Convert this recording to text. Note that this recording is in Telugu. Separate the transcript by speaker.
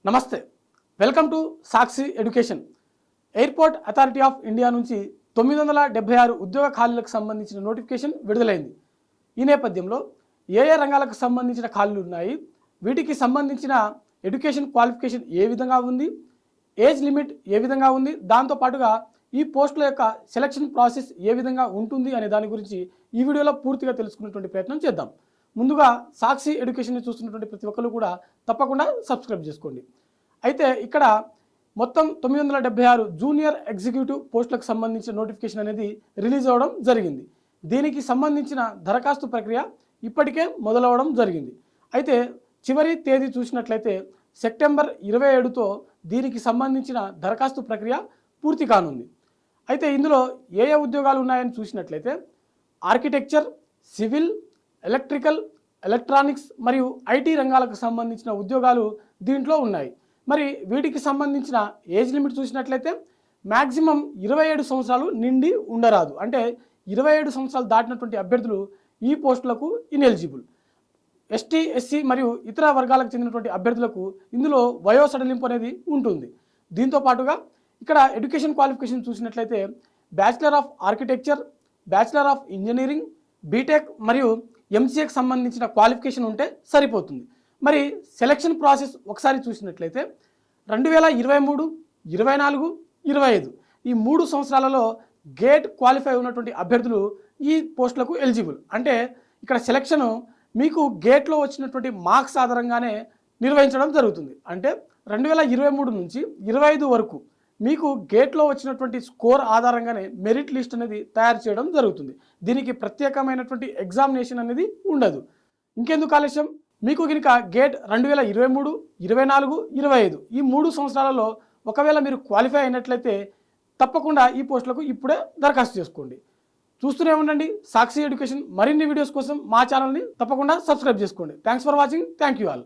Speaker 1: నమస్తే, welcome to Sakshi education. Airport authority of India నుంచి 976 ఉద్యోగ ఖాళీలకు సంబంధించిన నోటిఫికేషన్ విడుదలైంది. ఈ నేపథ్యంలో ఏ రంగాలకు సంబంధించిన ఖాళీలు ఉన్నాయి, వీటికి సంబంధించిన ఎడ్యుకేషన్ క్వాలిఫికేషన్ ఏ విధంగా ఉంది, ఏజ్ లిమిట్ ఏ విధంగా ఉంది, దాంతోపాటుగా ఈ పోస్టుల యొక్క సెలక్షన్ ప్రాసెస్ ఏ విధంగా ఉంటుంది అనే దాని గురించి ఈ వీడియోలో పూర్తిగా తెలుసుకునేటువంటి ప్రయత్నం చేద్దాం. ముందుగా సాక్షి ఎడ్యుకేషన్ని చూస్తున్నటువంటి ప్రతి ఒక్కరు కూడా తప్పకుండా సబ్స్క్రైబ్ చేసుకోండి. అయితే ఇక్కడ మొత్తం 976 జూనియర్ ఎగ్జిక్యూటివ్ పోస్టులకు సంబంధించిన నోటిఫికేషన్ అనేది రిలీజ్ అవ్వడం జరిగింది. దీనికి సంబంధించిన దరఖాస్తు ప్రక్రియ ఇప్పటికే మొదలవడం జరిగింది. అయితే చివరి తేదీ చూసినట్లయితే సెప్టెంబర్ 27తో దీనికి సంబంధించిన దరఖాస్తు ప్రక్రియ పూర్తి కానుంది. అయితే ఇందులో ఏ ఉద్యోగాలు ఉన్నాయని చూసినట్లయితే ఆర్కిటెక్చర్, సివిల్, ఎలక్ట్రికల్, ఎలక్ట్రానిక్స్ మరియు ఐటీ రంగాలకు సంబంధించిన ఉద్యోగాలు దీంట్లో ఉన్నాయి. మరి వీటికి సంబంధించిన ఏజ్ లిమిట్ చూసినట్లయితే మ్యాక్సిమం 27 సంవత్సరాలు నిండి ఉండరాదు. అంటే 27 సంవత్సరాలు దాటినటువంటి అభ్యర్థులు ఈ పోస్టులకు ఇన్ఎలిజిబుల్. ఎస్టీ, ఎస్సీ మరియు ఇతర వర్గాలకు చెందినటువంటి అభ్యర్థులకు ఇందులో వయో సడలింపు అనేది ఉంటుంది. దీంతో పాటుగా ఇక్కడ ఎడ్యుకేషన్ క్వాలిఫికేషన్ చూసినట్లయితే bachelor of architecture, bachelor of engineering, BTech మరియు ఎంసీఏకి సంబంధించిన క్వాలిఫికేషన్ ఉంటే సరిపోతుంది. మరి సెలక్షన్ ప్రాసెస్ ఒకసారి చూసినట్లయితే 2023, 24, 25 ఈ 3 సంవత్సరాలలో గేట్ క్వాలిఫై ఉన్నటువంటి అభ్యర్థులు ఈ పోస్టులకు ఎలిజిబుల్. అంటే ఇక్కడ సెలక్షను మీకు గేట్లో వచ్చినటువంటి మార్క్స్ ఆధారంగానే నిర్వహించడం జరుగుతుంది. అంటే 2023 నుంచి 25 వరకు మీకు గేట్లో వచ్చినటువంటి స్కోర్ ఆధారంగానే మెరిట్ లిస్ట్ అనేది తయారు చేయడం జరుగుతుంది. దీనికి ప్రత్యేకమైనటువంటి ఎగ్జామినేషన్ అనేది ఉండదు. ఇంకెందుకు ఆలస్యం, మీకు కనుక గేట్ 2023, 24, 25 ఈ 3 సంవత్సరాలలో ఒకవేళ మీరు క్వాలిఫై అయినట్లయితే తప్పకుండా ఈ పోస్టులకు ఇప్పుడే దరఖాస్తు చేసుకోండి. చూస్తూనే ఉండండి సాక్షి ఎడ్యుకేషన్. మరిన్ని వీడియోస్ కోసం మా ఛానల్ని తప్పకుండా సబ్స్క్రైబ్ చేసుకోండి. Thanks for watching. Thank you all.